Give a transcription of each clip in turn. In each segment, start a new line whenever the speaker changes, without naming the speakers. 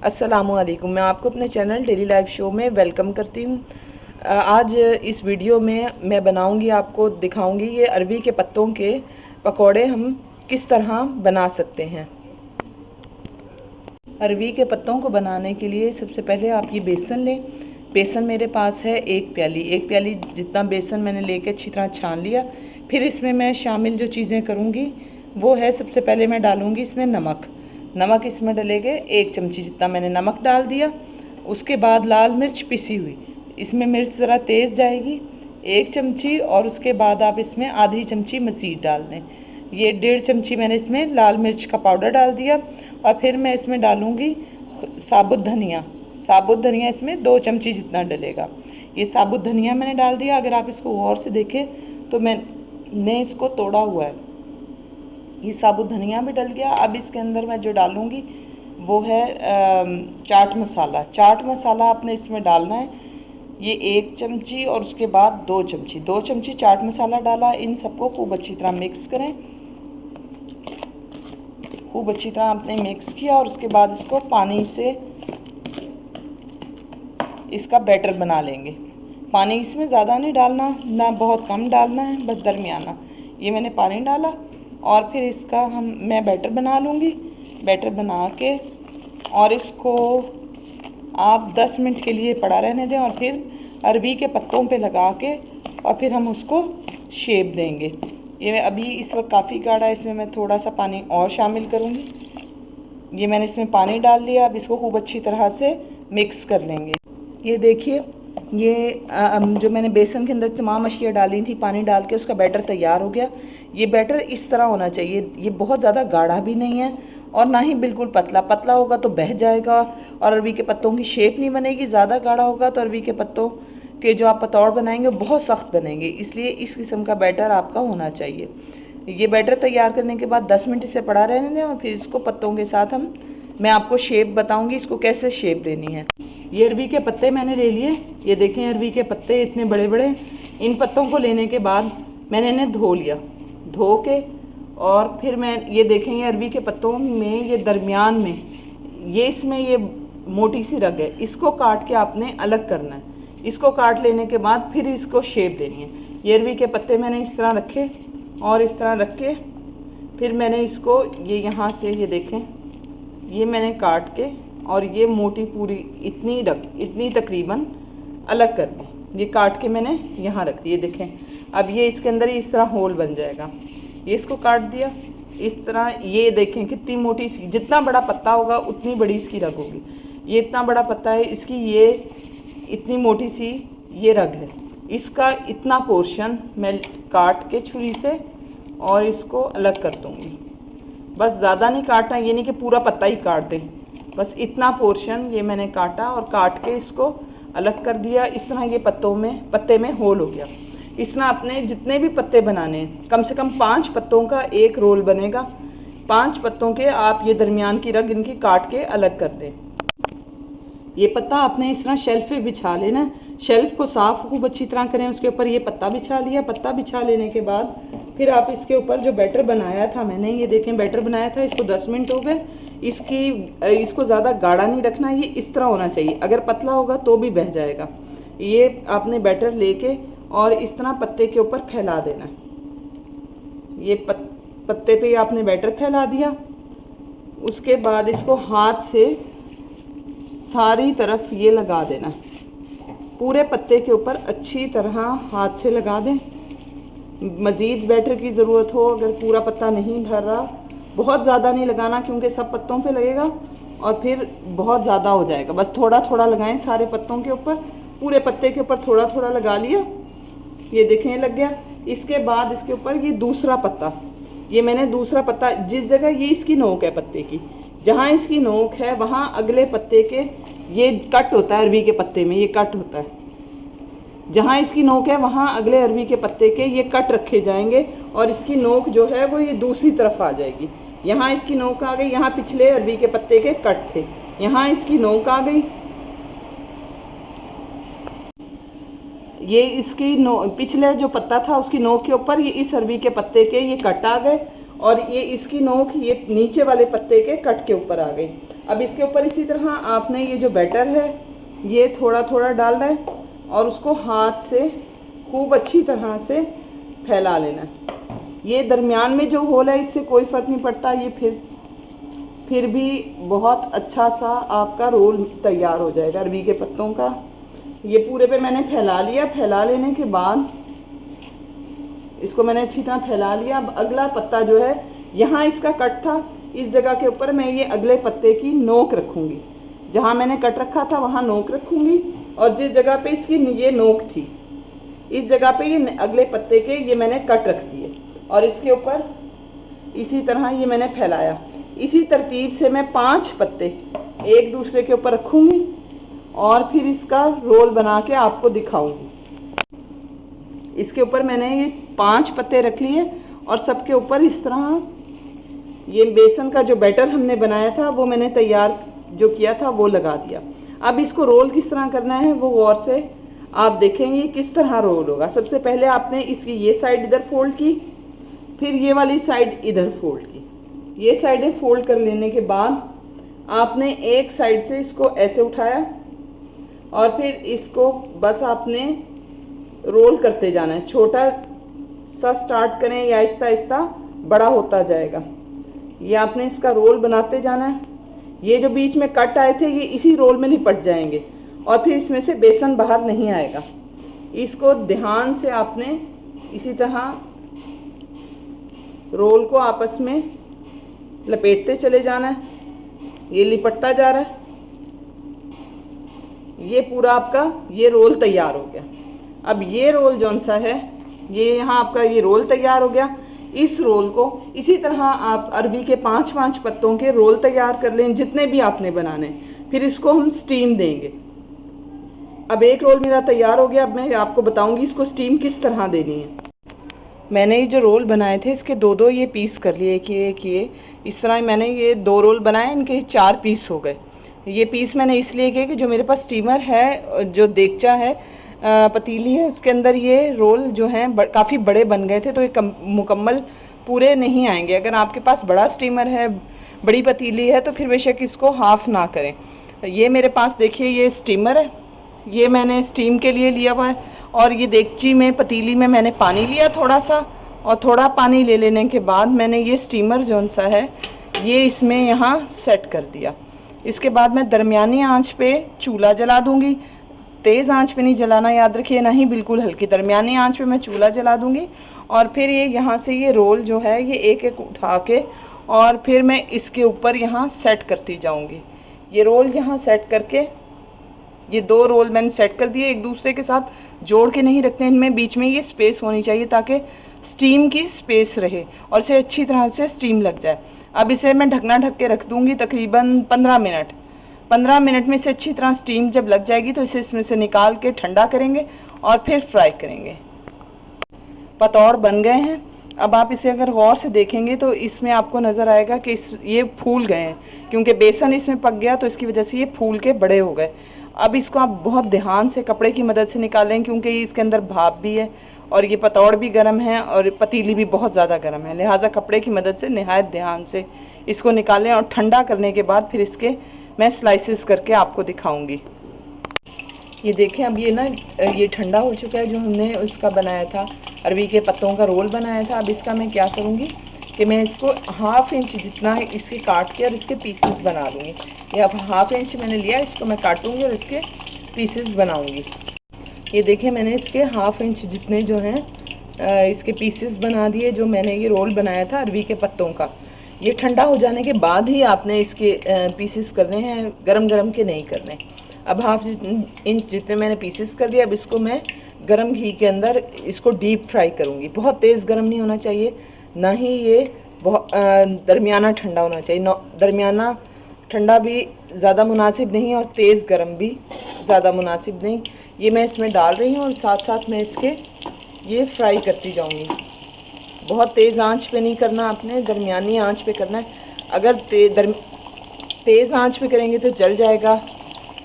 अस्सलामुअलैकुम। मैं आपको अपने चैनल डेली लाइफ शो में वेलकम करती हूँ। आज इस वीडियो में मैं बनाऊंगी, आपको दिखाऊंगी ये अरबी के पत्तों के पकौड़े हम किस तरह बना सकते हैं। अरबी के पत्तों को बनाने के लिए सबसे पहले आप ये बेसन लें। बेसन मेरे पास है एक प्याली जितना बेसन मैंने लेके अच्छी तरह छान लिया। फिर इसमें मैं शामिल जो चीज़ें करूँगी वो है, सबसे पहले मैं डालूँगी इसमें नमक इसमें डलेगे 1 चमची जितना मैंने नमक डाल दिया। उसके बाद लाल मिर्च पिसी हुई, इसमें मिर्च ज़रा तेज़ जाएगी 1 चमची, और उसके बाद आप इसमें आधी चमची मज़ीद डाल दें। ये 1.5 चमची मैंने इसमें लाल मिर्च का पाउडर डाल दिया। और फिर मैं इसमें डालूँगी साबुत धनिया इसमें 2 चमची जितना डलेगा। ये साबुत धनिया मैंने डाल दिया। अगर आप इसको गौर से देखें तो मैंने इसको तोड़ा हुआ है। ये साबुत धनिया भी डल गया। अब इसके अंदर मैं जो डालूँगी वो है चाट मसाला आपने इसमें डालना है। ये 1 चमची और उसके बाद 2 चमची चाट मसाला डाला। इन सबको खूब अच्छी तरह मिक्स करें। खूब अच्छी तरह आपने मिक्स किया और उसके बाद इसको पानी से इसका बैटर बना लेंगे। पानी इसमें ज़्यादा नहीं डालना, ना बहुत कम डालना है, बस दरमियाना। ये मैंने पानी डाला और फिर इसका मैं बैटर बना लूँगी। बैटर बना के और इसको आप 10 मिनट के लिए पड़ा रहने दें और फिर अरबी के पत्तों पे लगा के और फिर हम उसको शेप देंगे। ये अभी इस वक्त काफ़ी गाढ़ा है, इसमें मैं थोड़ा सा पानी और शामिल करूँगी। ये मैंने इसमें पानी डाल लिया। अब इसको खूब अच्छी तरह से मिक्स कर लेंगे। ये देखिए, ये जो मैंने बेसन के अंदर तमाम अशिया डाली थी पानी डाल के, उसका बैटर तैयार हो गया। ये बैटर इस तरह होना चाहिए। ये बहुत ज़्यादा गाढ़ा भी नहीं है और ना ही बिल्कुल पतला होगा तो बह जाएगा और अरबी के पत्तों की शेप नहीं बनेगी। ज़्यादा गाढ़ा होगा तो अरबी के पत्तों के जो आप पतौड़ बनाएंगे बहुत सख्त बनेंगे। इसलिए इस किस्म का बैटर आपका होना चाहिए। ये बैटर तैयार करने के बाद 10 मिनट इसे पड़ा रहने दें और फिर इसको पत्तों के साथ मैं आपको शेप बताऊंगी इसको कैसे शेप देनी है। ये अरबी के पत्ते मैंने ले लिए। ये देखें, अरबी के पत्ते इतने बड़े बड़े। इन पत्तों को लेने के बाद मैंने इन्हें धो लिया। धो के और फिर मैं ये देखें, ये अरबी के पत्तों में ये दरमियान में ये इसमें ये मोटी सी रग है, इसको काट के आपने अलग करना है। इसको काट लेने के बाद फिर इसको शेप देनी है। ये अरबी के पत्ते मैंने इस तरह रखे और इस तरह रख के फिर मैंने इसको ये यहाँ से ये देखें, ये मैंने काट के और ये मोटी पूरी इतनी तकरीबन अलग कर दी। ये काट के मैंने यहाँ रख दी। ये देखें, अब ये इसके अंदर ही इस तरह होल बन जाएगा। ये इसको काट दिया इस तरह। ये देखें कितनी मोटी सी, जितना बड़ा पत्ता होगा उतनी बड़ी इसकी रग होगी। ये इतना बड़ा पत्ता है, इसकी ये इतनी मोटी सी ये रग है। इसका इतना पोर्शन मैं काट के छुरी से और इसको अलग कर दूँगी। बस ज़्यादा नहीं काटना, ये नहीं कि पूरा पत्ता ही काट दें, बस इतना पोर्शन ये मैंने काटा और काट के इसको अलग कर दिया। इस तरह ये पत्ते में होल हो गया। इस तरह अपने जितने भी पत्ते बनाने हैं, कम से कम 5 पत्तों का एक रोल बनेगा। 5 पत्तों के आप ये दरमियान की रग इनकी काट के अलग कर दें। ये पत्ता आपने इस तरह शेल्फ पे बिछा लेना। शेल्फ को साफ खूब अच्छी तरह करें, उसके ऊपर ये पत्ता बिछा लिया। पत्ता बिछा लेने के बाद फिर आप इसके ऊपर जो बैटर बनाया था मैंने, ये देखें बैटर बनाया था, इसको 10 मिनट हो गए। इसको ज़्यादा गाढ़ा नहीं रखना, ये इस तरह होना चाहिए। अगर पतला होगा तो भी बह जाएगा। ये आपने बैटर लेके और इस तरह पत्ते के ऊपर फैला देना। ये पत्ते पे आपने बैटर फैला दिया। उसके बाद इसको हाथ से सारी तरफ ये लगा देना। पूरे पत्ते के ऊपर अच्छी तरह हाथ से लगा दें। मज़ीद बैटर की ज़रूरत हो, अगर पूरा पत्ता नहीं भर रहा, बहुत ज़्यादा नहीं लगाना क्योंकि सब पत्तों पे लगेगा और फिर बहुत ज़्यादा हो जाएगा। बस थोड़ा थोड़ा लगाएं सारे पत्तों के ऊपर। पूरे पत्ते के ऊपर थोड़ा थोड़ा लगा लिया। ये देखें लग गया। इसके बाद इसके ऊपर ये दूसरा पत्ता, ये मैंने दूसरा पत्ता जिस जगह ये इसकी नोक है पत्ते की, जहाँ इसकी नोक है वहाँ अगले पत्ते के ये कट होता है। अरबी के पत्ते में ये कट होता है। जहाँ इसकी नोक है वहाँ अगले अरबी के पत्ते के ये कट रखे जाएंगे और इसकी नोक जो है वो ये दूसरी तरफ आ जाएगी। यहाँ इसकी नोक आ गई, यहाँ पिछले अरबी के पत्ते के कट थे, यहाँ इसकी नोक आ गई। ये इसकी पिछले जो पत्ता था उसकी नोक के ऊपर ये इस अरबी के पत्ते के ये कट आ गए और ये इसकी नोक ये नीचे वाले पत्ते के कट के ऊपर आ गई। अब इसके ऊपर इसी तरह आपने ये जो बैटर है ये थोड़ा थोड़ा डालना है और उसको हाथ से खूब अच्छी तरह से फैला लेना है। ये दरमियान में जो होल है इससे कोई फ़र्क नहीं पड़ता, ये फिर भी बहुत अच्छा सा आपका रोल तैयार हो जाएगा अरबी के पत्तों का। ये पूरे पे मैंने फैला लिया। फैला लेने के बाद इसको मैंने अच्छी तरह फैला लिया। अब अगला पत्ता जो है यहाँ इसका कट था, इस जगह के ऊपर मैं ये अगले पत्ते की नोक रखूँगी। जहाँ मैंने कट रखा था वहाँ नोक रखूँगी और जिस जगह पे इसकी ये नोक थी इस जगह पे ये अगले पत्ते के ये मैंने कट रख दिए और इसके ऊपर इसी तरह ये मैंने फैलाया। इसी तरतीब से मैं 5 पत्ते एक दूसरे के ऊपर रखूँगी और फिर इसका रोल बना के आपको दिखाऊंगी। इसके ऊपर मैंने ये 5 पत्ते रख लिए और सबके ऊपर इस तरह ये बेसन का जो बैटर हमने बनाया था वो मैंने तैयार जो किया था वो लगा दिया। अब इसको रोल किस तरह करना है वो गौर से आप देखेंगे किस तरह रोल होगा। सबसे पहले आपने इसकी ये साइड इधर फोल्ड की, फिर ये वाली साइड इधर फोल्ड की। ये साइडें फोल्ड कर लेने के बाद आपने एक साइड से इसको ऐसे उठाया और फिर इसको बस आपने रोल करते जाना है। छोटा सा स्टार्ट करें या आहिस्ता आहिस्ता बड़ा होता जाएगा। ये आपने इसका रोल बनाते जाना है। ये जो बीच में कट आए थे ये इसी रोल में निपट जाएंगे और फिर इसमें से बेसन बाहर नहीं आएगा। इसको ध्यान से आपने इसी तरह रोल को आपस में लपेटते चले जाना है। ये लिपटता जा रहा है। ये पूरा आपका ये रोल तैयार हो गया। अब ये रोल जौन सा है ये यहाँ आपका ये रोल तैयार हो गया। इस रोल को इसी तरह आप अरबी के 5-5 पत्तों के रोल तैयार कर लें जितने भी आपने बनाने। फिर इसको हम स्टीम देंगे। अब एक रोल मेरा तैयार हो गया। अब मैं आपको बताऊंगी इसको स्टीम किस तरह देनी है। मैंने ये जो रोल बनाए थे इसके 2-2 ये पीस कर लिए, एक ये इस तरह मैंने ये 2 रोल बनाए, इनके 4 पीस हो गए। ये पीस मैंने इसलिए किए कि जो मेरे पास स्टीमर है, जो देगचा है, पतीली है, उसके अंदर ये रोल जो हैं काफ़ी बड़े बन गए थे तो ये मुकम्मल पूरे नहीं आएंगे। अगर आपके पास बड़ा स्टीमर है, बड़ी पतीली है तो फिर बेशक इसको हाफ ना करें। ये मेरे पास देखिए ये स्टीमर है, ये मैंने स्टीम के लिए लिया हुआ है और ये देगची में पतीली में मैंने पानी लिया थोड़ा सा और थोड़ा पानी ले लेने के बाद मैंने ये स्टीमर जौन सा है ये इसमें यहाँ सेट कर दिया। इसके बाद मैं दरमियानी आंच पे चूल्हा जला दूंगी। तेज़ आंच पे नहीं जलाना, याद रखिए, ना ही बिल्कुल हल्की, दरमियानी आंच पे मैं चूल्हा जला दूंगी। और फिर ये यहाँ से ये रोल जो है ये एक एक उठा के और फिर मैं इसके ऊपर यहाँ सेट करती जाऊंगी। ये रोल यहाँ सेट करके ये 2 रोल मैंने सेट कर दिए, एक दूसरे के साथ जोड़ के नहीं रखते, इनमें बीच में ये स्पेस होनी चाहिए ताकि स्टीम की स्पेस रहे और इसे अच्छी तरह से स्टीम लग जाए। अब इसे मैं ढकना ढक के रख दूंगी तकरीबन 15 मिनट। 15 मिनट में से अच्छी तरह स्टीम जब लग जाएगी तो इसे इसमें से निकाल के ठंडा करेंगे और फिर फ्राई करेंगे। पतौर बन गए हैं। अब आप इसे अगर गौर से देखेंगे तो इसमें आपको नज़र आएगा कि ये फूल गए हैं, क्योंकि बेसन इसमें पक गया तो इसकी वजह से ये फूल के बड़े हो गए। अब इसको आप बहुत ध्यान से कपड़े की मदद से निकालें, क्योंकि इसके अंदर भाप भी है और ये पतौड़ भी गर्म है और पतीली भी बहुत ज़्यादा गर्म है, लिहाजा कपड़े की मदद से निहायत ध्यान से इसको निकालें और ठंडा करने के बाद फिर इसके मैं स्लाइसेस करके आपको दिखाऊंगी। ये देखें, अब ये ना ये ठंडा हो चुका है जो हमने उसका बनाया था, अरबी के पत्तों का रोल बनाया था। अब इसका मैं क्या करूँगी कि मैं इसको 1/2 इंच जितना इसके काट के और इसके पीसेस बना लूँगी। ये अब 1/2 इंच मैंने लिया, इसको मैं काटूँगी और इसके पीसेस बनाऊँगी। ये देखें, मैंने इसके 1/2 इंच जितने जो हैं इसके पीसेस बना दिए, जो मैंने ये रोल बनाया था अरबी के पत्तों का। ये ठंडा हो जाने के बाद ही आपने इसके पीसेस करने हैं, गरम गरम के नहीं करने। अब 1/2 इंच जितने मैंने पीसेस कर दिए। अब इसको मैं गरम घी के अंदर इसको डीप फ्राई करूँगी। बहुत तेज़ गरम नहीं होना चाहिए, ना ही ये बहुत दरमियाना ठंडा होना चाहिए। दरमियाना ठंडा भी ज़्यादा मुनासिब नहीं और तेज़ गरम भी ज़्यादा मुनासिब नहीं। ये मैं इसमें डाल रही हूँ और साथ साथ मैं इसके ये फ्राई करती जाऊँगी। बहुत तेज़ आंच पे नहीं करना आपने, दरमियानी आंच पे करना है। अगर तेज़ आंच पे करेंगे तो जल जाएगा।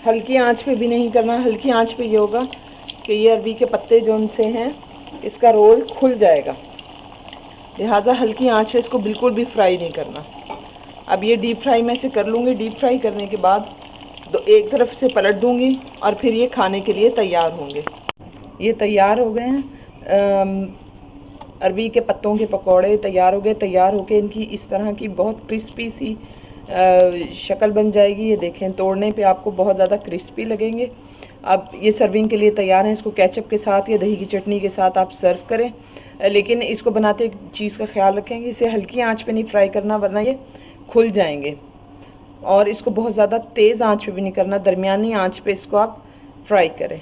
हल्की आंच पे भी नहीं करना। हल्की आंच पे ये होगा कि ये अरबी के पत्ते जो उनसे हैं इसका रोल खुल जाएगा, लिहाजा हल्की आंच पे इसको बिल्कुल भी फ्राई नहीं करना। अब ये डीप फ्राई में से कर लूँगी। डीप फ्राई करने के बाद एक तरफ से पलट दूँगी और फिर ये खाने के लिए तैयार होंगे। ये तैयार हो गए हैं। अरबी के पत्तों के पकौड़े तैयार हो गए। तैयार होके इनकी इस तरह की बहुत क्रिस्पी सी शक्ल बन जाएगी। ये देखें, तोड़ने पे आपको बहुत ज़्यादा क्रिस्पी लगेंगे। अब ये सर्विंग के लिए तैयार हैं। इसको केचप के साथ या दही की चटनी के साथ आप सर्व करें, लेकिन इसको बनाते एक चीज़ का ख्याल रखें कि इसे हल्की आंच पे नहीं फ्राई करना, वरना ये खुल जाएंगे। और इसको बहुत ज़्यादा तेज़ आंच पे भी नहीं करना, दरमियानी आंच पे इसको आप फ्राई करें।